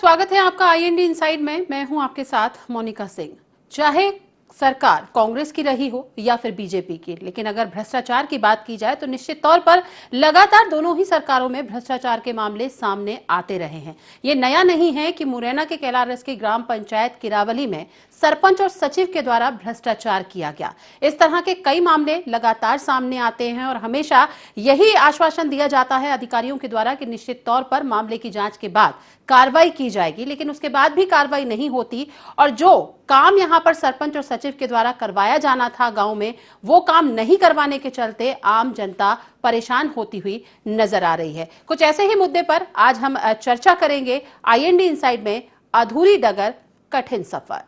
स्वागत है आपका आईएनडी इनसाइड में। मैं हूं आपके साथ मोनिका सिंह। चाहे सरकार कांग्रेस की रही हो या फिर बीजेपी की, लेकिन अगर भ्रष्टाचार की बात की जाए तो निश्चित तौर पर लगातार दोनों ही सरकारों में भ्रष्टाचार के मामले सामने आते रहे हैं। ये नया नहीं है कि मुरैना के कैलारस की ग्राम पंचायत किरावली में सरपंच और सचिव के द्वारा भ्रष्टाचार किया गया। इस तरह के कई मामले लगातार सामने आते हैं और हमेशा यही आश्वासन दिया जाता है अधिकारियों के द्वारा कि निश्चित तौर पर मामले की जांच के बाद कार्रवाई की जाएगी, लेकिन उसके बाद भी कार्रवाई नहीं होती और जो काम यहां पर सरपंच और सचिव के द्वारा करवाया जाना था गांव में, वो काम नहीं करवाने के चलते आम जनता परेशान होती हुई नजर आ रही है। कुछ ऐसे ही मुद्दे पर आज हम चर्चा करेंगे आईएनडी इनसाइड में। अधूरी डगर कठिन सफर।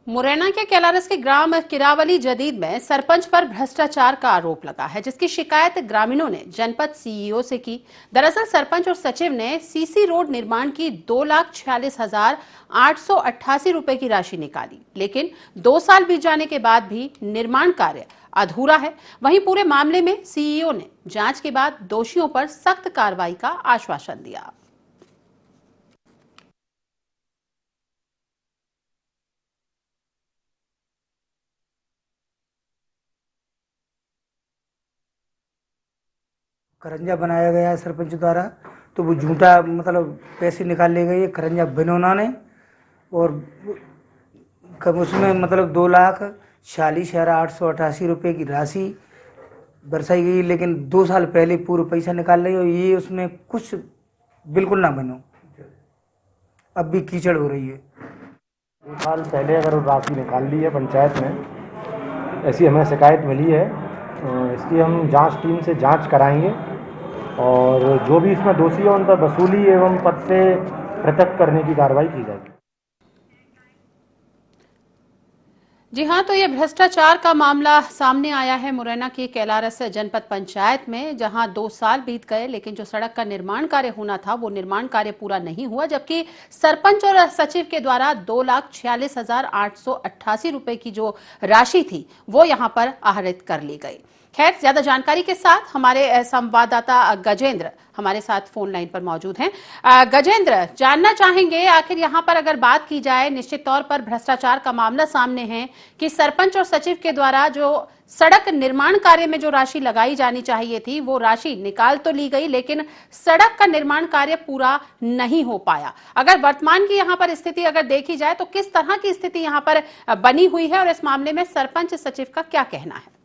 मुरैना के कैलारस के ग्राम किरावली जदीद में सरपंच पर भ्रष्टाचार का आरोप लगा है, जिसकी शिकायत ग्रामीणों ने जनपद सीईओ से की। दरअसल सरपंच और सचिव ने सीसी रोड निर्माण की 2,46,888 रुपए की राशि निकाली, लेकिन 2 साल बीत जाने के बाद भी निर्माण कार्य अधूरा है। वहीं पूरे मामले में सीईओ ने जांच के बाद दोषियों पर सख्त कार्रवाई का आश्वासन दिया। करंजा बनाया गया है सरपंच द्वारा, तो वो झूठा मतलब पैसे निकाल ले गए करंजा बनोना ने, और उसमें मतलब 2,46,888 रुपये की राशि दर्शाई गई, लेकिन 2 साल पहले पूरा पैसा निकाल रही और ये उसमें कुछ बिल्कुल ना बनो, अब भी कीचड़ हो रही है। 2 साल पहले अगर राशि निकाल ली है पंचायत में, ऐसी हमें शिकायत मिली है। इसकी हम जांच टीम से जांच कराएंगे और जो भी इसमें दोषी है उन पर वसूली एवं पद से पृथक करने की कार्रवाई की जाएगी। जी हां, तो ये भ्रष्टाचार का मामला सामने आया है मुरैना की कैलारस जनपद पंचायत में, जहां 2 साल बीत गए लेकिन जो सड़क का निर्माण कार्य होना था वो निर्माण कार्य पूरा नहीं हुआ, जबकि सरपंच और सचिव के द्वारा 2,46,888 रुपए की जो राशि थी वो यहां पर आहरित कर ली गई। खैर, ज्यादा जानकारी के साथ हमारे संवाददाता गजेंद्र हमारे साथ फोन लाइन पर मौजूद हैं। गजेंद्र, जानना चाहेंगे आखिर यहाँ पर अगर बात की जाए, निश्चित तौर पर भ्रष्टाचार का मामला सामने है कि सरपंच और सचिव के द्वारा जो सड़क निर्माण कार्य में जो राशि लगाई जानी चाहिए थी वो राशि निकाल तो ली गई, लेकिन सड़क का निर्माण कार्य पूरा नहीं हो पाया। अगर वर्तमान की यहाँ पर स्थिति अगर देखी जाए तो किस तरह की स्थिति यहाँ पर बनी हुई है और इस मामले में सरपंच सचिव का क्या कहना है?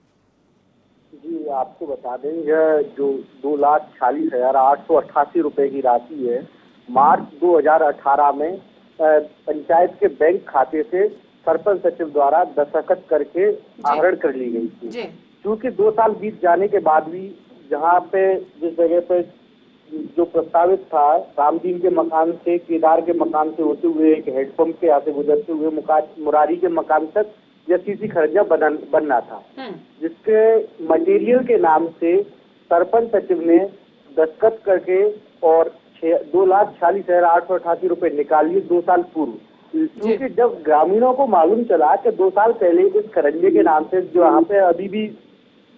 जी, आपको बता दें, यह जो 2,46,888 रुपए की राशि है, मार्च 2018 में पंचायत के बैंक खाते से सरपंच सचिव द्वारा दस्तखत करके आहरण कर ली गई थी। क्योंकि 2 साल बीत जाने के बाद भी जहाँ पे जिस जगह पे जो प्रस्तावित था, रामदीन के मकान से, केदार के मकान से होते हुए, एक हेडपंप के यहाँ से गुजरते हुए मुरारी के मकान तक यह सीसी खरंजा बनना था, जिसके मटेरियल के नाम से सरपंच सचिव ने दस्तखत करके और 2,46,888 रुपए निकाल लिए 2 साल पूर्व। क्योंकि जब ग्रामीणों को मालूम चला कि 2 साल पहले इस खरंजे के नाम से, जो यहाँ पे अभी भी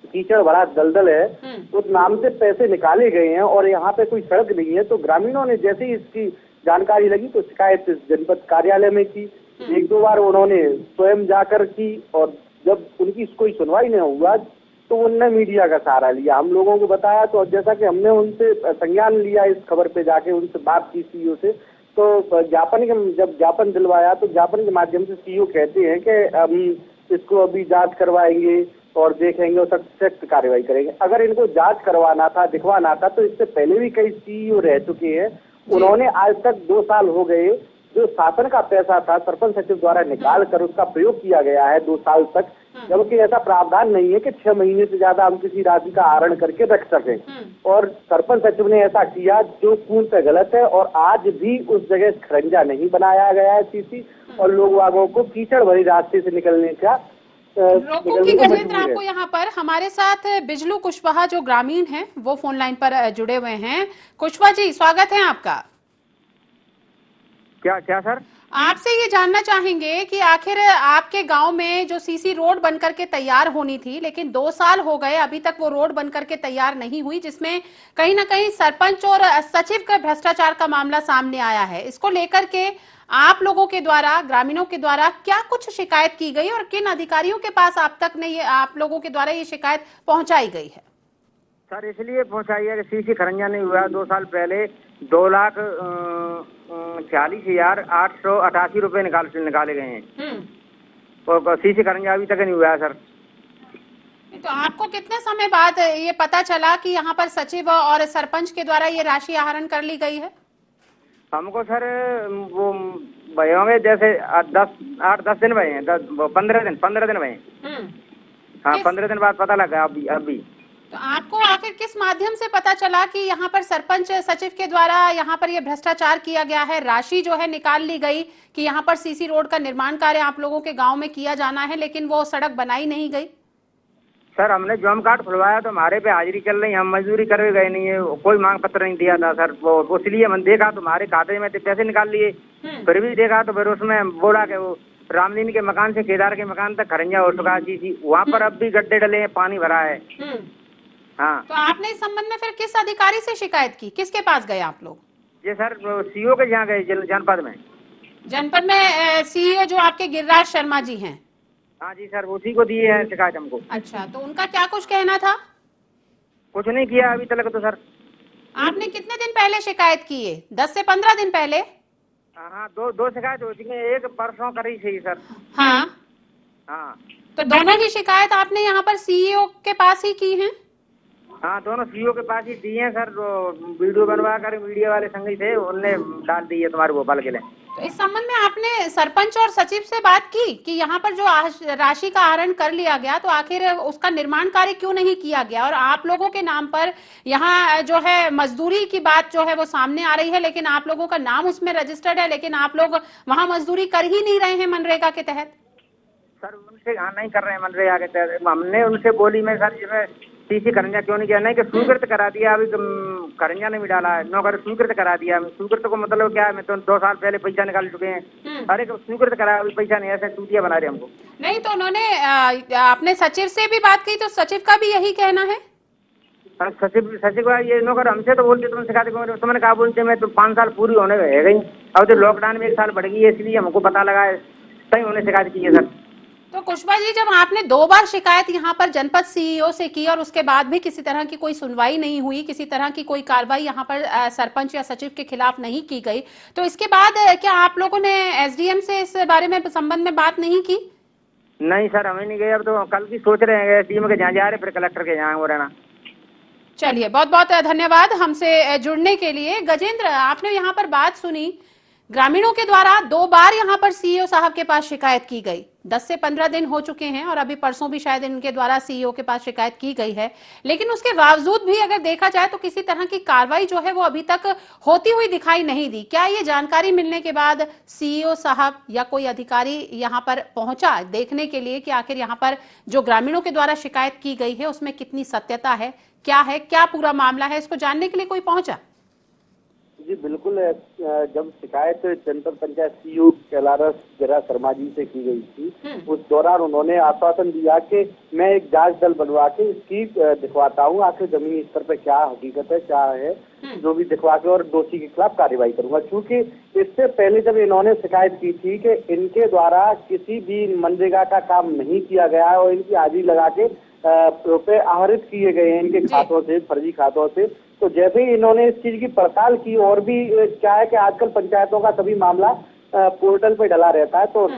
कीचड़ भरा दलदल है, उस नाम से पैसे निकाले गए हैं और यहाँ पे कोई सड़क नहीं है, तो ग्रामीणों ने जैसे ही इसकी जानकारी लगी तो शिकायत जनपद कार्यालय में की। 1-2 बार उन्होंने स्वयं जाकर की और जब उनकी कोई सुनवाई नहीं हुआ तो उन्होंने मीडिया का सहारा लिया, हम लोगों को बताया। तो जैसा कि हमने उनसे संज्ञान लिया, इस खबर पे जाके उनसे बात की सीईओ से, तो जब ज्ञापन दिलवाया तो ज्ञापन के माध्यम से सीईओ कहते हैं कि हम इसको अभी जांच करवाएंगे और देखेंगे और सख्त कार्रवाई करेंगे। अगर इनको जांच करवाना था, दिखवाना था, तो इससे पहले भी कई सीईओ रह चुके हैं, उन्होंने आज तक 2 साल हो गए जो शासन का पैसा था सरपंच सचिव द्वारा निकाल कर उसका प्रयोग किया गया है 2 साल तक, जबकि ऐसा प्रावधान नहीं है कि 6 महीने से ज्यादा हम किसी राशि का आहरण करके रख सकें। और सरपंच सचिव ने ऐसा किया जो पूर्णतः गलत है और आज भी उस जगह खरंजा नहीं बनाया गया है सीसी, और लोग वागों को कीचड़ भरी रास्ते से निकलने का गजेंद्र, आपको यहाँ पर हमारे साथ बिजलू कुशवाहा जो ग्रामीण हैं वो फोन लाइन पर जुड़े हुए हैं। कुशवाहा जी, स्वागत है आपका। क्या क्या सर? आपसे ये जानना चाहेंगे कि आखिर आपके गांव में जो सीसी रोड बनकर के तैयार होनी थी, लेकिन 2 साल हो गए अभी तक वो रोड बनकर के तैयार नहीं हुई, जिसमें कहीं ना कहीं सरपंच और सचिव का भ्रष्टाचार का मामला सामने आया है। इसको लेकर के आप लोगों के द्वारा, ग्रामीणों के द्वारा क्या कुछ शिकायत की गई और किन अधिकारियों के पास आप तक ने आप लोगों के द्वारा ये शिकायत पहुंचाई गई है? सर इसलिए पहुंचाई है कि सीसी खरंजा नहीं हुआ। 2 साल पहले 2,46,888 रुपए निकाले गए हैं और सीसी खरंजा अभी तक नहीं हुआ है सर। तो आपको कितने समय बाद ये पता चला कि यहाँ पर सचिव और सरपंच के द्वारा ये राशि आहरण कर ली गई है? हमको सर वो भये होंगे जैसे 8-10 दिन भये हैं, 15 दिन भये हैं। हाँ 15 दिन बाद पता लगा अभी। तो आपको आखिर किस माध्यम से पता चला कि यहाँ पर सरपंच सचिव के द्वारा यहाँ पर ये भ्रष्टाचार किया गया है, राशि जो है निकाल ली गई कि यहाँ पर सीसी रोड का निर्माण कार्य आप लोगों के गांव में किया जाना है, लेकिन वो सड़क बनाई नहीं गई? सर हमने जॉब कार्ड खुलवाया तो हमारे पे हाजिरी चल रही, हम मजदूरी करवे गए नहीं है, कोई मांग पत्र नहीं दिया था सर। वो इसलिए हमने देखा तो हमारे खाते में पैसे निकाल लिए, फिर भी देखा तो फिर उसमें बोला कि वो रामदीन के मकान से केदार के मकान तक खरंजा हो चुका है, वहाँ पर अब भी गड्ढे डले हैं, पानी भरा है। हाँ तो आपने इस संबंध में फिर किस अधिकारी से शिकायत की, किसके पास गए आप लोग? जी सर सीओ के यहाँ गए जनपद में। जनपद में सीईओ जो आपके गिरिराज शर्मा जी हैं? हाँ जी सर उसी को दिए हैं शिकायत हमको। अच्छा, तो उनका क्या कुछ कहना था? कुछ नहीं किया अभी तक तो सर। आपने कितने दिन पहले शिकायत की है? 10 से 15 दिन पहले? हाँ दो शिकायत हो चुकी है, एक परसों करी थी सर। हाँ हाँ तो दोनों ही शिकायत आपने यहाँ पर सीईओ के पास ही की है? हाँ दोनों सीईओ के पास ही दिए हैं सर। वीडियो बनवा कर मीडिया वाले संगी थे, उनने डाल दी है तुम्हारे भोपाल के लिए। तो इस संबंध में आपने सरपंच और सचिव से बात की कि यहाँ पर जो राशि का आहरण कर लिया गया तो आखिर उसका निर्माण कार्य क्यों नहीं किया गया, और आप लोगों के नाम पर यहाँ जो है मजदूरी की बात जो है वो सामने आ रही है, लेकिन आप लोगों का नाम उसमें रजिस्टर्ड है, लेकिन आप लोग वहाँ मजदूरी कर ही नहीं रहे हैं मनरेगा के तहत? सर उनसे हाँ नहीं कर रहे हैं मनरेगा के तहत। हमने उनसे बोली मैं सर जो है सीसी खरंजा क्यों नहीं किया, नहीं कि स्वीकृत करा दिया, अभी खरंजा नहीं भी डाला है, नौकर स्वीकृत करा दिया। स्वीकृत को मतलब क्या है, मैं तो 2 साल पहले पैसा निकाल चुके हैं। अरे स्वीकृत करा अभी पैसा नहीं, ऐसे टूटिया बना रहे हमको। नहीं तो उन्होंने अपने सचिव से भी बात की तो सचिव का भी यही कहना है? सचिव ये नौकर हमसे तो बोलते तुम सिखाते तुमने कहा बोलते मैं तो 5 साल पूरी होने है गई, अब तो लॉकडाउन में 1 साल बढ़ गई है, इसलिए हमको पता लगा है सही होने शिकायत की है सर। तो कुशवा जी, जब आपने 2 बार शिकायत यहाँ पर जनपद सीईओ से की और उसके बाद भी किसी तरह की कोई सुनवाई नहीं हुई, किसी तरह की कोई कार्रवाई यहाँ पर सरपंच या सचिव के खिलाफ नहीं की गई, तो इसके बाद क्या आप लोगों ने एसडीएम से इस बारे में संबंध में बात नहीं की? नहीं सर हमें नहीं गए, अब तो कल की सोच रहे हैं एसडीएम के जहाँ जा रहे, फिर कलेक्टर के यहाँ हो रहना। चलिए बहुत बहुत धन्यवाद हमसे जुड़ने के लिए। गजेंद्र, आपने यहाँ पर बात सुनी, ग्रामीणों के द्वारा 2 बार यहाँ पर सीईओ साहब के पास शिकायत की गई, 10 से 15 दिन हो चुके हैं और अभी परसों भी शायद इनके द्वारा सीईओ के पास शिकायत की गई है, लेकिन उसके बावजूद भी अगर देखा जाए तो किसी तरह की कार्रवाई जो है वो अभी तक होती हुई दिखाई नहीं दी। क्या ये जानकारी मिलने के बाद सीईओ साहब या कोई अधिकारी यहाँ पर पहुंचा देखने के लिए कि आखिर यहाँ पर जो ग्रामीणों के द्वारा शिकायत की गई है उसमें कितनी सत्यता है, क्या पूरा मामला है, इसको जानने के लिए कोई पहुंचा? जी बिल्कुल, जब शिकायत जनपद पंचायत सीईओ कैलारस गिरिराज शर्मा जी से की गई थी, उस दौरान उन्होंने आश्वासन दिया कि मैं एक जांच दल बनवा के इसकी दिखवाता हूँ आखिर जमीनी स्तर पे क्या हकीकत है, क्या है, जो भी दिखवा के और दोषी के खिलाफ कार्रवाई करूंगा। क्योंकि इससे पहले जब इन्होंने शिकायत की थी कि इनके द्वारा किसी भी मनरेगा का काम नहीं किया गया है और इनकी हाजिरी लगा के रुपए आहरित किए गए हैं इनके खातों से, फर्जी खातों से, तो जैसे ही इन्होंने इस चीज की पड़ताल की, और भी क्या है कि आजकल पंचायतों का सभी मामला पोर्टल पे डला रहता है, तो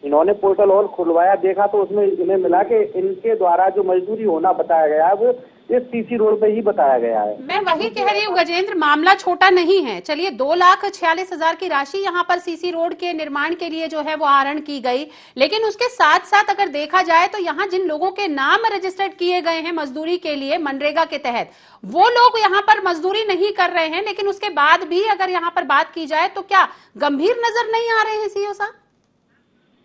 इन्होंने पोर्टल और खुलवाया, देखा तो उसमें इन्हें मिला कि इनके द्वारा जो मजदूरी होना बताया गया है वो इस सीसी रोड पे ही बताया गया है। मैं वही कह रही हूँ गजेंद्र, मामला छोटा नहीं है। चलिए 2,46,000 की राशि यहाँ पर सीसी रोड के निर्माण के लिए जो है वो आहरण की गई, लेकिन उसके साथ साथ अगर देखा जाए तो यहाँ जिन लोगों के नाम रजिस्टर्ड किए गए हैं मजदूरी के लिए मनरेगा के तहत, वो लोग यहाँ पर मजदूरी नहीं कर रहे हैं, लेकिन उसके बाद भी अगर यहाँ पर बात की जाए तो क्या गंभीर नजर नहीं आ रहे हैं सीईओ साहब?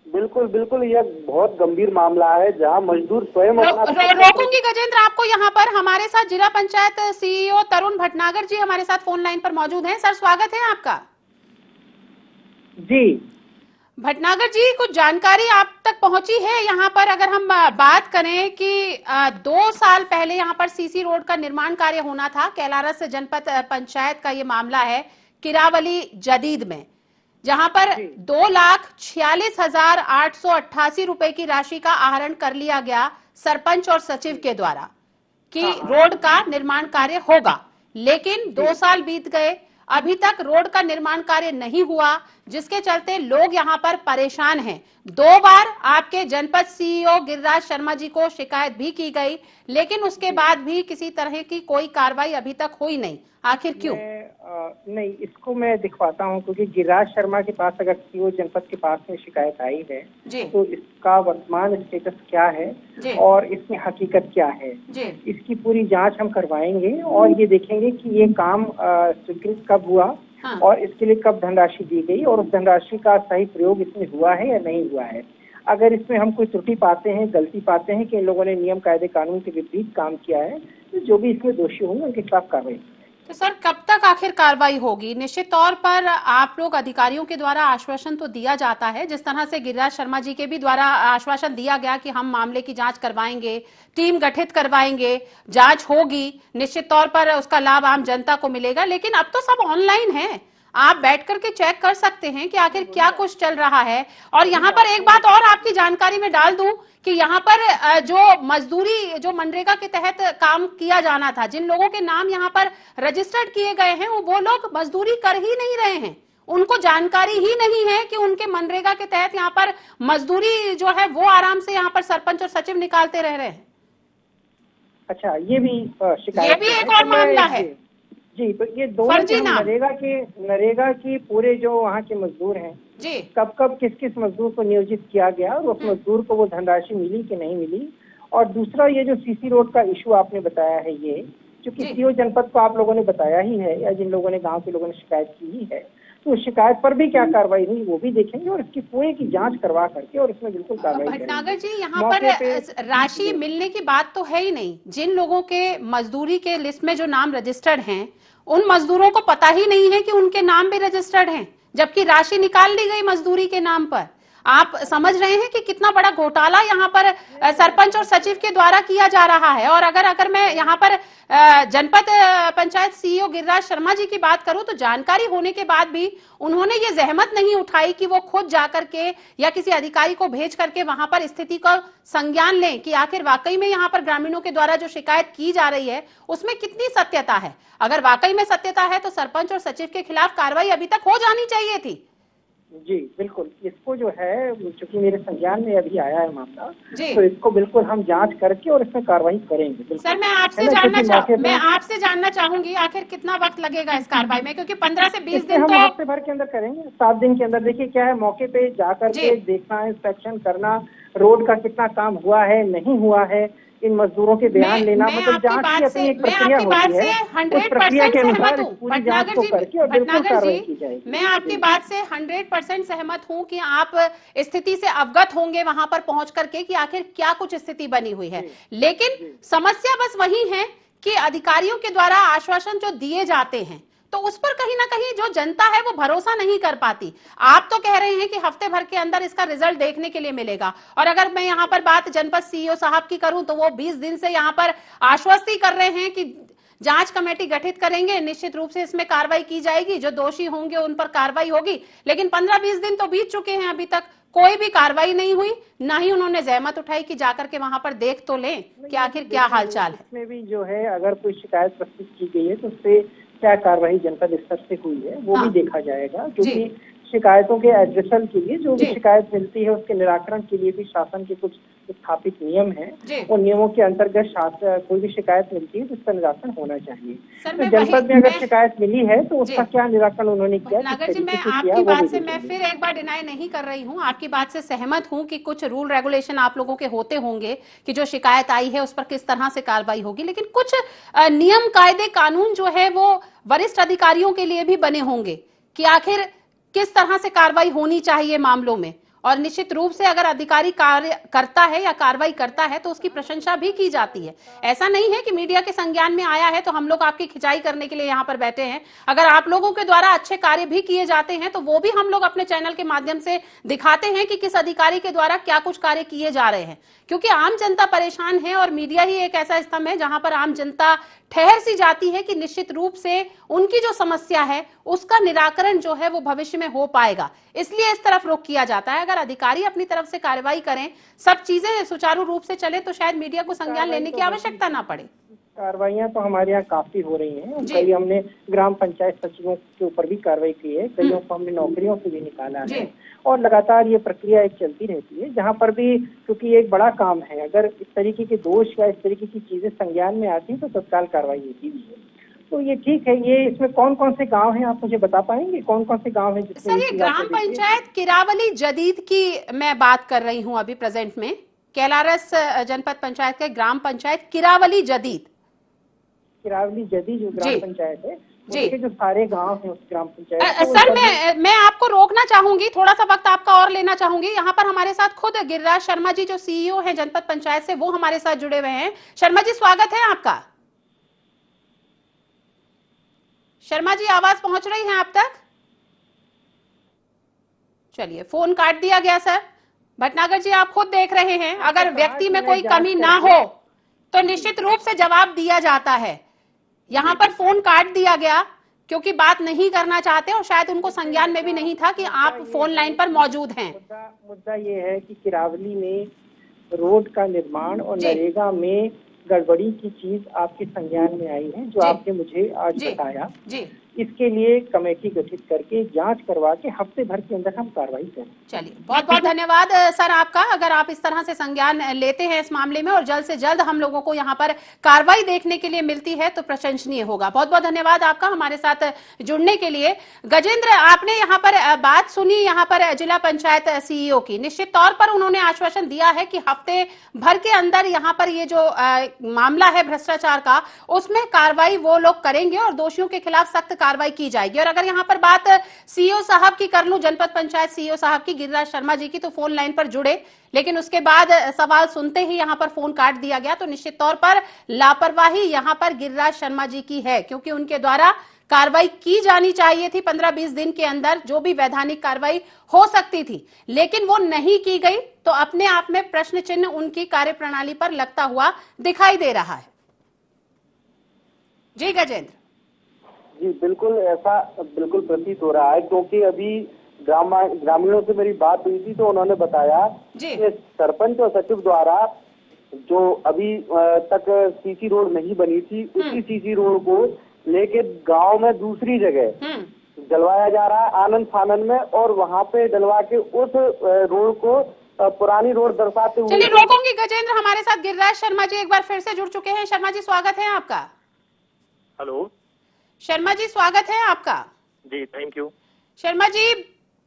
बिल्कुल बिल्कुल, यह बहुत गंभीर मामला है जहां मजदूर स्वयं रोकूंगी गजेंद्र आपको यहाँ पर। हमारे साथ जिला पंचायत सीईओ तरुण भटनागर जी हमारे साथ फोन लाइन पर मौजूद हैं। सर स्वागत है आपका। जी भटनागर जी, कुछ जानकारी आप तक पहुंची है यहाँ पर? अगर हम बात करें कि 2 साल पहले यहाँ पर सीसी रोड का निर्माण कार्य होना था, कैलारस जनपद पंचायत का ये मामला है, किरावली जदीद में, जहां पर 2,46,888 रुपए की राशि का आहरण कर लिया गया सरपंच और सचिव के द्वारा कि रोड का निर्माण कार्य होगा। लेकिन 2 साल बीत गए, अभी तक रोड का निर्माण कार्य नहीं हुआ, जिसके चलते लोग यहाँ पर परेशान हैं। 2 बार आपके जनपद सीईओ गिरिराज शर्मा जी को शिकायत भी की गई, लेकिन उसके बाद भी किसी तरह की कोई कार्रवाई अभी तक हुई नहीं। आखिर क्यों? नहीं, इसको मैं दिखवाता हूँ, क्योंकि गिरिराज शर्मा के पास अगर सीईओ जनपद के पास में शिकायत आई है जी। तो इसका वर्तमान स्टेटस क्या है जी। और इसमें हकीकत क्या है जी। इसकी पूरी जांच हम करवाएंगे और ये देखेंगे कि ये काम स्वीकृत कब हुआ हाँ। और इसके लिए कब धनराशि दी गई और उस धनराशि का सही प्रयोग इसमें हुआ है या नहीं हुआ है। अगर इसमें हम कोई त्रुटि पाते हैं, गलती पाते हैं कि इन लोगों ने नियम कायदे कानून के विपरीत काम किया है, तो जो भी इसमें दोषी होंगे उनके खिलाफ कार्रवाई। तो सर, कब तक आखिर कार्रवाई होगी? निश्चित तौर पर आप लोग अधिकारियों के द्वारा आश्वासन तो दिया जाता है, जिस तरह से गिरिराज शर्मा जी के भी द्वारा आश्वासन दिया गया कि हम मामले की जांच करवाएंगे, टीम गठित करवाएंगे, जांच होगी, निश्चित तौर पर उसका लाभ आम जनता को मिलेगा। लेकिन अब तो सब ऑनलाइन है, आप बैठ करके चेक कर सकते हैं कि आखिर क्या कुछ चल रहा है। और यहाँ पर एक बात और आपकी जानकारी में डाल दूं कि यहाँ पर जो मजदूरी, जो मनरेगा के तहत काम किया जाना था, जिन लोगों के नाम यहाँ पर रजिस्टर्ड किए गए हैं, वो लोग मजदूरी कर ही नहीं रहे हैं। उनको जानकारी ही नहीं है कि उनके मनरेगा के तहत यहाँ पर मजदूरी जो है वो आराम से यहाँ पर सरपंच और सचिव निकालते रह रहे हैं। अच्छा, ये भी शिकायत, ये भी एक और मामला है जी। तो ये दोनों नरेगा की पूरे जो वहाँ के मजदूर हैं जी, कब कब किस किस मजदूर को नियोजित किया गया और उस मजदूर को वो धनराशि मिली कि नहीं मिली। और दूसरा, ये जो सीसी रोड का इशू आपने बताया है, ये क्योंकि सीओ जनपद को आप लोगों ने बताया ही है या जिन लोगों ने, गांव के लोगों ने शिकायत की ही है, तो उस शिकायत पर भी क्या कार्रवाई हुई वो भी देखेंगे और इसकी पूरे की जांच करवा करके और इसमें बिल्कुल कार्रवाई करेंगे। भटनागर जी, यहाँ पर राशि मिलने की बात तो है ही नहीं। जिन लोगों के मजदूरी के लिस्ट में जो नाम रजिस्टर्ड हैं, उन मजदूरों को पता ही नहीं है कि उनके नाम भी रजिस्टर्ड हैं, जबकि राशि निकाल ली गई मजदूरी के नाम पर। आप समझ रहे हैं कि कितना बड़ा घोटाला यहाँ पर सरपंच और सचिव के द्वारा किया जा रहा है। और अगर मैं यहाँ पर जनपद पंचायत सीईओ गिरिराज शर्मा जी की बात करूं, तो जानकारी होने के बाद भी उन्होंने ये जहमत नहीं उठाई कि वो खुद जाकर के या किसी अधिकारी को भेज करके वहां पर स्थिति का संज्ञान लें कि आखिर वाकई में यहाँ पर ग्रामीणों के द्वारा जो शिकायत की जा रही है उसमें कितनी सत्यता है। अगर वाकई में सत्यता है तो सरपंच और सचिव के खिलाफ कार्रवाई अभी तक हो जानी चाहिए थी। जी बिल्कुल, इसको जो है, चूंकि मेरे संज्ञान में अभी आया है मामला, जी। तो इसको बिल्कुल हम जांच करके और इसमें कार्रवाई करेंगे। सर, मैं आपसे जानना चाहूंगी आखिर कितना वक्त लगेगा इस कार्रवाई में, क्योंकि 15 से 20 दिन हम तो हफ्ते भर के अंदर करेंगे, 7 दिन के अंदर। देखिए क्या है, मौके पे जाकर के देखना, इंस्पेक्शन करना, रोड का कितना काम हुआ है नहीं हुआ है, इन मजदूरों के बयान लेना, मतलब जांच की अपनी एक प्रक्रिया होती है। उस प्रक्रिया के अनुसार पूरी जांच को करके और बिल्कुल कार्रवाई की जाएगी। मैं आपकी बात से 100% सहमत हूं कि आप स्थिति से अवगत होंगे वहां पर पहुंच करके कि आखिर क्या कुछ स्थिति बनी हुई है। लेकिन समस्या बस वही है कि अधिकारियों के द्वारा आश्वासन जो दिए जाते हैं, तो उस पर कहीं ना कहीं जो जनता है वो भरोसा नहीं कर पाती। आप तो कह रहे हैं कि हफ्ते भर के अंदर इसका रिजल्ट देखने के लिए मिलेगा, और अगर मैं यहाँ पर बात जनपद सीईओ साहब की करूं तो वो 20 दिन से यहाँ पर आश्वस्ति कर रहे हैं कि जांच कमेटी गठित करेंगे, निश्चित रूप से इसमें कार्रवाई की जाएगी, जो दोषी होंगे उन पर कार्रवाई होगी। लेकिन 15-20 दिन तो बीत चुके हैं, अभी तक कोई भी कार्रवाई नहीं हुई, ना ही उन्होंने जहमत उठाई कि जाकर के वहां पर देख तो लें कि आखिर क्या हालचाल है। इसमें भी जो है, अगर कोई शिकायत प्रस्तुत की गई है तो उससे क्या कार्रवाई जनपद स्तर से हुई है वो भी देखा जाएगा, क्योंकि शिकायतों के एड्रेसल के लिए जो भी शिकायत मिलती है उसके निराकरण के लिए भी शासन के कुछ स्थापित नियम हैं। उन नियमों के अंतर्गत कोई भी शिकायत मिलती है तो उसका निराकरण होना चाहिए। तो जनपद में अगर शिकायत मिली है तो उसका क्या निराकरण उन्होंने किया। नागर जी, मैं आपकी बात से मैं फिर एक बार डिनाई नहीं कर रही हूँ, आपकी बात से सहमत हूँ कि कुछ रूल रेगुलेशन आप लोगों के होते होंगे कि जो शिकायत आई है उस पर किस तरह से कार्रवाई होगी, लेकिन कुछ नियम कायदे कानून जो है वो वरिष्ठ अधिकारियों के लिए भी बने होंगे कि आखिर किस तरह से कार्रवाई होनी चाहिए मामलों में। और निश्चित रूप से अगर अधिकारी कार्य करता है या कार्रवाई करता है तो उसकी प्रशंसा भी की जाती है। ऐसा नहीं है कि मीडिया के संज्ञान में आया है तो हम लोग आपकी खिंचाई करने के लिए यहाँ पर बैठे हैं। अगर आप लोगों के द्वारा अच्छे कार्य भी किए जाते हैं तो वो भी हम लोग अपने चैनल के माध्यम से दिखाते हैं कि किस अधिकारी के द्वारा क्या कुछ कार्य किए जा रहे हैं, क्योंकि आम जनता परेशान है और मीडिया ही एक ऐसा स्तंभ है जहां पर आम जनता ठहर सी जाती है कि निश्चित रूप से उनकी जो समस्या है उसका निराकरण जो है वो भविष्य में हो पाएगा, इसलिए इस तरफ रुख किया जाता है। अगर अधिकारी अपनी तरफ से कार्रवाई करें, सब चीजें सुचारू रूप से चले तो शायद मीडिया को संज्ञान लेने की आवश्यकता ना पड़े। कार्रवाइयाँ तो हमारे यहाँ काफी हो रही हैं। कई हमने ग्राम पंचायत सचिवों के ऊपर भी कार्रवाई की है, कईयों को हमने नौकरियों से भी निकाला है और लगातार ये प्रक्रिया एक चलती रहती है। जहाँ पर भी, क्योंकि ये एक बड़ा काम है, अगर इस तरीके के दोष या इस तरीके की चीजें संज्ञान में आती हैं तो तत्काल कार्रवाई होती भी है। तो ये ठीक है। ये इसमें कौन कौन से गांव हैं, आप मुझे बता पाएंगे कौन कौन से गांव हैं जिसमें? सर, ये ग्राम पंचायत किरावली जदीद की मैं बात कर रही हूँ अभी प्रेजेंट में। कैलारस जनपद पंचायत के ग्राम पंचायत किरावली जदीद जो ग्राम पंचायत है, उसके जो सारे गांव हैं उस ग्राम पंचायत। सर, मैं आपको रोकना चाहूंगी, थोड़ा सा वक्त आपका और लेना चाहूंगी। यहाँ पर हमारे साथ खुद गिरिराज शर्मा जी जो सीईओ हैं जनपद पंचायत से, वो हमारे साथ जुड़े हुए हैं। शर्मा जी, स्वागत है आपका। शर्मा जी, आवाज पहुंच रही है आप तक? चलिए, फोन काट दिया गया। सर भटनागर जी, आप खुद देख रहे हैं, अगर व्यक्ति में कोई कमी ना हो तो निश्चित रूप से जवाब दिया जाता है। यहाँ पर फोन काट दिया गया क्योंकि बात नहीं करना चाहते और शायद उनको संज्ञान में भी नहीं था कि आप फोन लाइन पर मौजूद हैं। मुद्दा ये है कि किरावली में रोड का निर्माण और नरेगा में गड़बड़ी की चीज आपके संज्ञान में आई है, जो आपने मुझे आज बताया। इसके लिए कमेटी गठित करके जांच करवा के हफ्ते भर के अंदर हम कार्रवाई करें। चलिए, बहुत बहुत धन्यवाद सर आपका। अगर आप इस तरह से संज्ञान लेते हैं इस मामले में और जल्द से जल्द हम लोगों को यहाँ पर कार्रवाई देखने के लिए मिलती है तो प्रशंसनीय होगा। बहुत बहुत धन्यवाद आपका हमारे साथ जुड़ने के लिए। गजेंद्र, आपने यहाँ पर बात सुनी यहाँ पर जिला पंचायत सीईओ की। निश्चित तौर पर उन्होंने आश्वासन दिया है कि हफ्ते भर के अंदर यहाँ पर ये जो मामला है भ्रष्टाचार का, उसमें कार्रवाई वो लोग करेंगे और दोषियों के खिलाफ सख्त कार्रवाई की जाएगी। और अगर यहाँ पर बात सीईओ साहब की कर लूं, जनपद पंचायत सीईओ साहब की, गिरिराज शर्मा जी की, तो फोन लाइन पर जुड़े, लेकिन उसके बाद सवाल सुनते ही यहाँ पर फोन काट दिया गया। तो निश्चित तौर पर लापरवाही यहाँ पर गिरिराज शर्मा जी की है, क्योंकि उनके द्वारा कार्रवाई की जानी चाहिए थी 15-20 दिन के अंदर, जो भी वैधानिक कार्रवाई हो सकती थी, लेकिन वो नहीं की गई। तो अपने आप में प्रश्न चिन्ह उनकी कार्यप्रणाली पर लगता हुआ दिखाई दे रहा है। जी गजेंद्र जी, बिल्कुल ऐसा बिल्कुल प्रतीत हो रहा है, क्योंकि अभी ग्रामीणों से मेरी बात हुई थी तो उन्होंने बताया कि सरपंच और सचिव द्वारा जो अभी तक सीसी रोड नहीं बनी थी, उसी सीसी रोड को लेके गांव में दूसरी जगह डलवाया जा रहा है, आनंद फानन में, और वहां पे डलवा के उस रोड को पुरानी रोड दर्शाते हुए। चलिए, रोकूंगी गजेंद्र। हमारे साथ गिरिराज शर्मा जी एक बार फिर से जुड़ चुके हैं। शर्मा जी, स्वागत है आपका। हेलो शर्मा जी, स्वागत है आपका। जी, थैंक यू। शर्मा जी,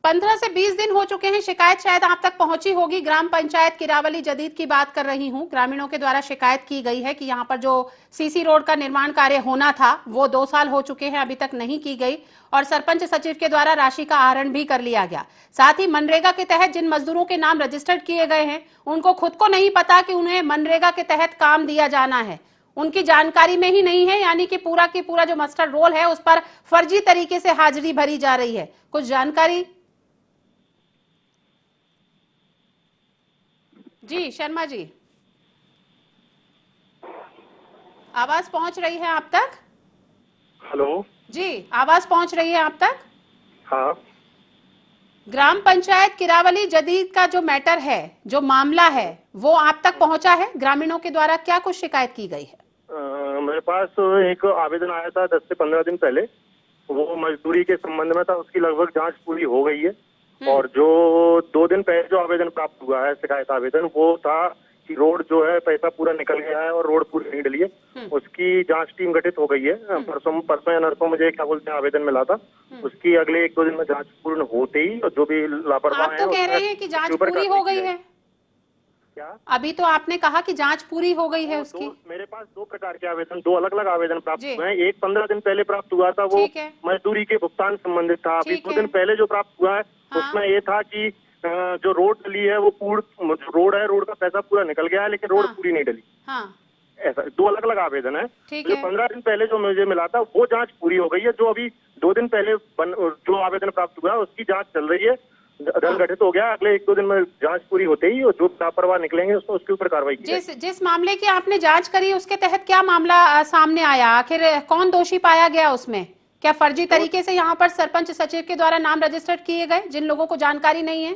15 से 20 दिन हो चुके हैं, शिकायत शायद आप तक पहुंची होगी। ग्राम पंचायत किरावली जदीद की बात कर रही हूं। ग्रामीणों के द्वारा शिकायत की गई है कि यहां पर जो सीसी रोड का निर्माण कार्य होना था वो 2 साल हो चुके हैं, अभी तक नहीं की गई, और सरपंच सचिव के द्वारा राशि का आहरण भी कर लिया गया। साथ ही मनरेगा के तहत जिन मजदूरों के नाम रजिस्टर्ड किए गए हैं, उनको खुद को नहीं पता कि उन्हें मनरेगा के तहत काम दिया जाना है, उनकी जानकारी में ही नहीं है, यानी कि पूरा की पूरा जो मास्टर रोल है उस पर फर्जी तरीके से हाजिरी भरी जा रही है। कुछ जानकारी? जी शर्मा जी, आवाज पहुंच रही है आप तक? हेलो जी, आवाज पहुंच रही है आप तक? हाँ। ग्राम पंचायत किरावली जदीद का जो मैटर है, जो मामला है, वो आप तक पहुंचा है? ग्रामीणों के द्वारा क्या कुछ शिकायत की गई है? मेरे पास एक आवेदन आया था 10 से 15 दिन पहले, वो मजदूरी के संबंध में था। उसकी लगभग जांच पूरी हो गई है, और जो 2 दिन पहले जो आवेदन प्राप्त हुआ है, शिकायत आवेदन, वो था कि रोड जो है पैसा पूरा निकल गया है और रोड पूरी नहीं डली है। उसकी जांच टीम गठित हो गई है। परसों या नरसों मुझे क्या बोलते हैं आवेदन मिला था। उसकी अगले 1-2 दिन में जांच पूर्ण होते ही जो भी लापरवाह है, आप तो कह रहे हैं कि जांच पूरी हो गई है। क्या? अभी तो आपने कहा कि जांच पूरी हो गई है उसकी। मेरे पास 2 प्रकार के आवेदन, 2 अलग-अलग आवेदन प्राप्त हुए हैं। एक 15 दिन पहले प्राप्त हुआ था, वो मजदूरी के भुगतान संबंधित था। अभी 2 दिन पहले जो प्राप्त हुआ है उसमें ये था कि जो रोड डली है वो रोड है, रोड का पैसा पूरा निकल गया है, लेकिन रोड पूरी नहीं डली। ऐसा 2 अलग अलग आवेदन है। जो 15 दिन पहले जो मुझे मिला था वो जांच पूरी हो गई है। जो अभी 2 दिन पहले जो आवेदन प्राप्त हुआ है उसकी जांच चल रही है। दल गठित हो गया, अगले 1-2 दिन में जांच पूरी होते ही और जो लापरवाह निकलेंगे उसके ऊपर कार्रवाई की जाएगी। जिस मामले की आपने जांच करी उसके तहत क्या मामला सामने आया? आखिर कौन दोषी पाया गया उसमें? क्या फर्जी तरीके से यहाँ पर सरपंच सचिव के द्वारा नाम रजिस्टर्ड किए गए जिन लोगों को जानकारी नहीं है?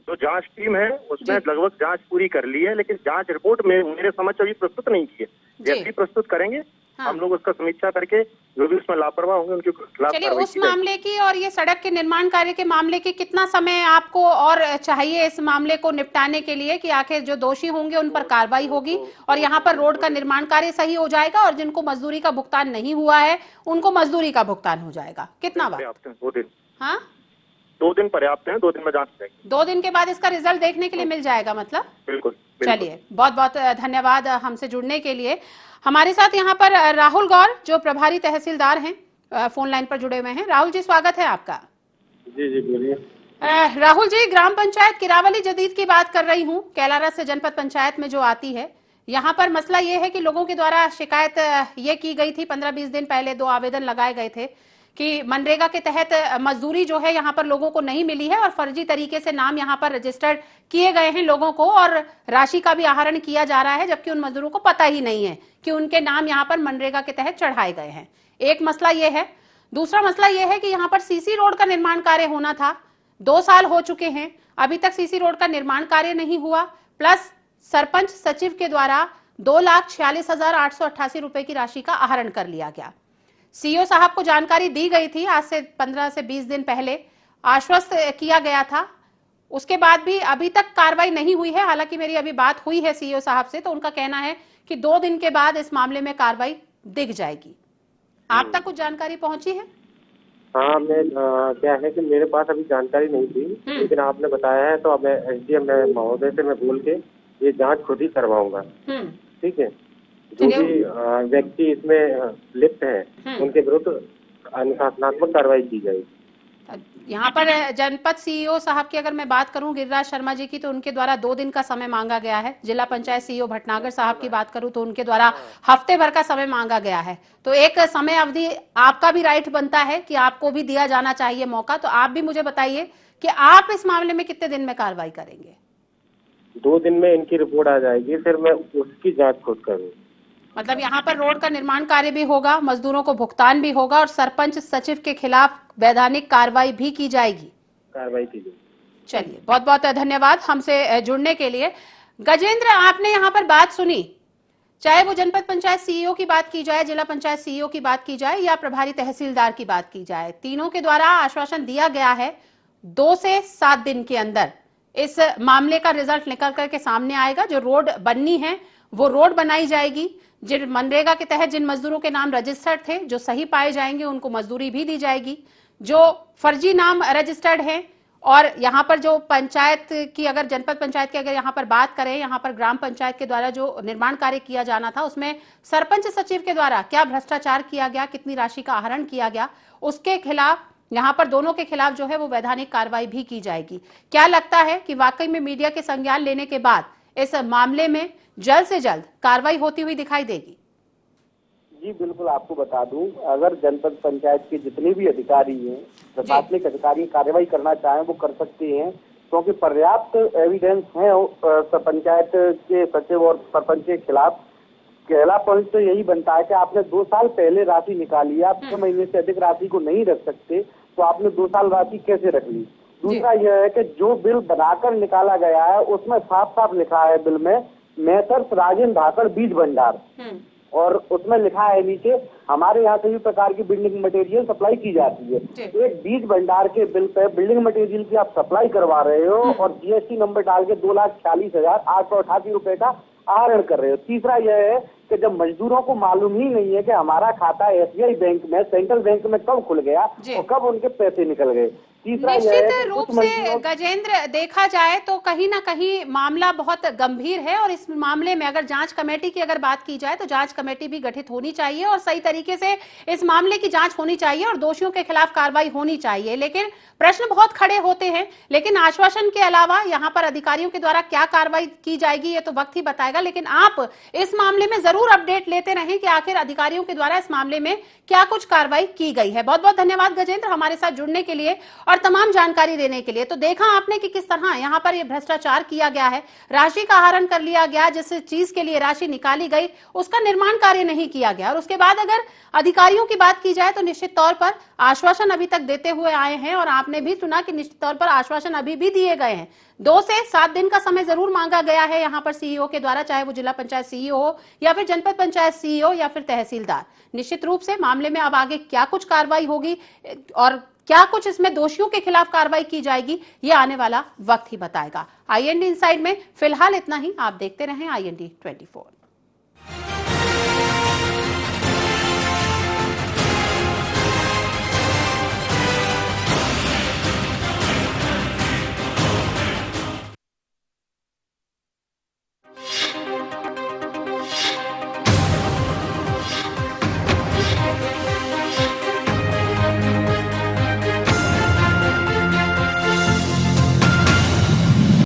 जो जांच टीम है उसने लगभग जांच पूरी कर ली है, लेकिन जांच रिपोर्ट में मेरे समझ अभी प्रस्तुत नहीं की है। जैसे ही प्रस्तुत करेंगे हम लोग उसका समीक्षा करके जो भी उसमें लापरवाह होंगे उनके खिलाफ। चलिए, उस मामले की और ये सड़क के निर्माण कार्य के मामले की कितना समय आपको और चाहिए इस मामले को निपटाने के लिए कि आखिर जो दोषी होंगे उन पर कार्रवाई होगी और यहाँ पर रोड का निर्माण कार्य सही हो जाएगा और जिनको मजदूरी का भुगतान नहीं हुआ है उनको मजदूरी का भुगतान हो जाएगा? कितना वक्त? 2 दिन। हाँ, 2 दिन पर्याप्त है। 2 दिन में जांच जाएगी। 2 दिन के बाद इसका रिजल्ट देखने के लिए मिल जाएगा मतलब? बिल्कुल। चलिए, बहुत बहुत धन्यवाद हमसे जुड़ने के लिए। हमारे साथ यहाँ पर राहुल गौर जो प्रभारी तहसीलदार हैं फोन लाइन पर जुड़े हुए हैं। राहुल जी, स्वागत है आपका। जी बोलिए। राहुल जी, ग्राम पंचायत किरावली जदीद की बात कर रही हूँ, कैलारा से जनपद पंचायत में जो आती है। यहाँ पर मसला ये है कि लोगों के द्वारा शिकायत ये की गई थी, 15-20 दिन पहले 2 आवेदन लगाए गए थे कि मनरेगा के तहत मजदूरी जो है यहाँ पर लोगों को नहीं मिली है और फर्जी तरीके से नाम यहाँ पर रजिस्टर्ड किए गए हैं लोगों को और राशि का भी आहरण किया जा रहा है, जबकि उन मजदूरों को पता ही नहीं है कि उनके नाम यहाँ पर मनरेगा के तहत चढ़ाए गए हैं। एक मसला ये है। दूसरा मसला ये है कि यहाँ पर सीसी रोड का निर्माण कार्य होना था, 2 साल हो चुके हैं, अभी तक सीसी रोड का निर्माण कार्य नहीं हुआ। प्लस सरपंच सचिव के द्वारा 2,46,888 रुपए की राशि का आहरण कर लिया गया। सीईओ साहब को जानकारी दी गई थी, आज से 15 से 20 दिन पहले आश्वस्त किया गया था। उसके बाद भी अभी तक कार्रवाई नहीं हुई है। हालांकि मेरी अभी बात हुई है सीईओ साहब से, तो उनका कहना है कि 2 दिन के बाद इस मामले में कार्रवाई दिख जाएगी। आप तक कुछ जानकारी पहुंची है? हाँ, मैं क्या है कि मेरे पास अभी जानकारी नहीं थी, लेकिन आपने बताया है तो अब मैं एसडीएम महोदय से मैं बोल के ये जांच खुद ही करवाऊंगा। ठीक है। जो भी व्यक्ति इसमें लिप्त है उनके विरुद्ध अनुशासनात्मक कार्रवाई की जाएगी। यहाँ पर जनपद सीईओ साहब की अगर मैं बात करूं, गिरिराज शर्मा जी की, तो उनके द्वारा 2 दिन का समय मांगा गया है। जिला पंचायत सीईओ भटनागर साहब की बात करूं तो उनके द्वारा हफ्ते भर का समय मांगा गया है। तो एक समय अवधि आपका भी राइट बनता है कि आपको भी दिया जाना चाहिए मौका। तो आप भी मुझे बताइए कि आप इस मामले में कितने दिन में कार्रवाई करेंगे? 2 दिन में इनकी रिपोर्ट आ जाएगी, फिर मैं उसकी जाँच खुद करूँगा। मतलब यहाँ पर रोड का निर्माण कार्य भी होगा, मजदूरों को भुगतान भी होगा और सरपंच सचिव के खिलाफ वैधानिक कार्रवाई भी की जाएगी। कार्रवाई की जाएगी। चलिए, बहुत बहुत धन्यवाद हमसे जुड़ने के लिए। गजेंद्र, आपने यहाँ पर बात सुनी, चाहे वो जनपद पंचायत सीईओ की बात की जाए, जिला पंचायत सीईओ की बात की जाए या प्रभारी तहसीलदार की बात की जाए, तीनों के द्वारा आश्वासन दिया गया है 2 से 7 दिन के अंदर इस मामले का रिजल्ट निकल करके सामने आएगा। जो रोड बननी है वो रोड बनाई जाएगी। जिन मनरेगा के तहत जिन मजदूरों के नाम रजिस्टर्ड थे, जो सही पाए जाएंगे उनको मजदूरी भी दी जाएगी। जो फर्जी नाम रजिस्टर्ड हैं और यहाँ पर जो पंचायत की, अगर जनपद पंचायत की अगर यहाँ पर बात करें, यहाँ पर ग्राम पंचायत के द्वारा जो निर्माण कार्य किया जाना था उसमें सरपंच सचिव के द्वारा क्या भ्रष्टाचार किया गया, कितनी राशि का आहरण किया गया, उसके खिलाफ यहाँ पर दोनों के खिलाफ जो है वो वैधानिक कार्रवाई भी की जाएगी। क्या लगता है कि वाकई में मीडिया के संज्ञान लेने के बाद इस मामले में जल्द से जल्द कार्रवाई होती हुई दिखाई देगी? जी बिल्कुल, आपको बता दूं, अगर जनपद पंचायत के जितने भी अधिकारी हैं, प्रशासनिक अधिकारी कार्रवाई करना चाहें वो कर सकते हैं, क्योंकि पर्याप्त एविडेंस है पंचायत के सचिव और सरपंच के खिलाफ। पहला पॉइंट तो यही बनता है कि आपने 2 साल पहले राशि निकाली, आप 6 महीने से अधिक राशि को नहीं रख सकते, तो आपने 2 साल राशि कैसे रख ली? दूसरा यह है कि जो बिल बनाकर निकाला गया है उसमें साफ साफ लिखा है बिल में मेसर्स राजेंद्र धाकड़ बीज भंडार, और उसमें लिखा है नीचे हमारे यहाँ सभी प्रकार की बिल्डिंग मटेरियल सप्लाई की जाती है। एक बीज भंडार के बिल पे बिल्डिंग मटेरियल की आप सप्लाई करवा रहे हो और जीएसटी नंबर डाल के 2,46,888 रुपए का आहरण कर रहे हो। तीसरा यह है कि जब मजदूरों को मालूम ही नहीं है कि हमारा खाता एसबीआई बैंक में, सेंट्रल बैंक में कब खुल गया और कब उनके पैसे निकल गए। तीसरा यह है निश्चित कि रूप कुछ से मजदूरों गजेंद्र देखा जाए तो कहीं ना कहीं मामला बहुत गंभीर है और इस मामले में अगर जांच कमेटी की अगर बात की जाए तो जांच कमेटी भी गठित होनी चाहिए और सही तरीके से इस मामले की जांच होनी चाहिए और दोषियों के खिलाफ कार्रवाई होनी चाहिए। लेकिन प्रश्न बहुत खड़े होते हैं, लेकिन आश्वासन के अलावा यहाँ पर अधिकारियों के द्वारा क्या कार्रवाई की जाएगी ये तो वक्त ही बताएगा। लेकिन आप इस मामले में जरूर अपडेट लेते रहें कि आखिर अधिकारियों के द्वारा इस मामले में क्या कुछ कार्रवाई की गई है। बहुत बहुत धन्यवाद गजेंद्र हमारे साथ जुड़ने के लिए और तमाम जानकारी देने के लिए। तो देखा आपने कि किस तरह यहाँ पर ये भ्रष्टाचार किया गया है, राशि का आहरण कर लिया गया, जिस चीज के लिए राशि निकाली गई उसका निर्माण कार्य नहीं किया गया और उसके बाद अगर अधिकारियों की बात की जाए तो निश्चित तौर पर आश्वासन अभी तक देते हुए आए हैं और आपने भी सुना कि निश्चित तौर पर आश्वासन अभी भी दिए गए हैं। 2 से 7 दिन का समय जरूर मांगा गया है यहाँ पर सीईओ के द्वारा, चाहे वो जिला पंचायत सीईओ हो या फिर जनपद पंचायत सीईओ या फिर तहसीलदार। निश्चित रूप से मामले में अब आगे क्या कुछ कार्रवाई होगी और क्या कुछ इसमें दोषियों के खिलाफ कार्रवाई की जाएगी ये आने वाला वक्त ही बताएगा। IND इनसाइड में फिलहाल इतना ही। आप देखते रहें IND 24।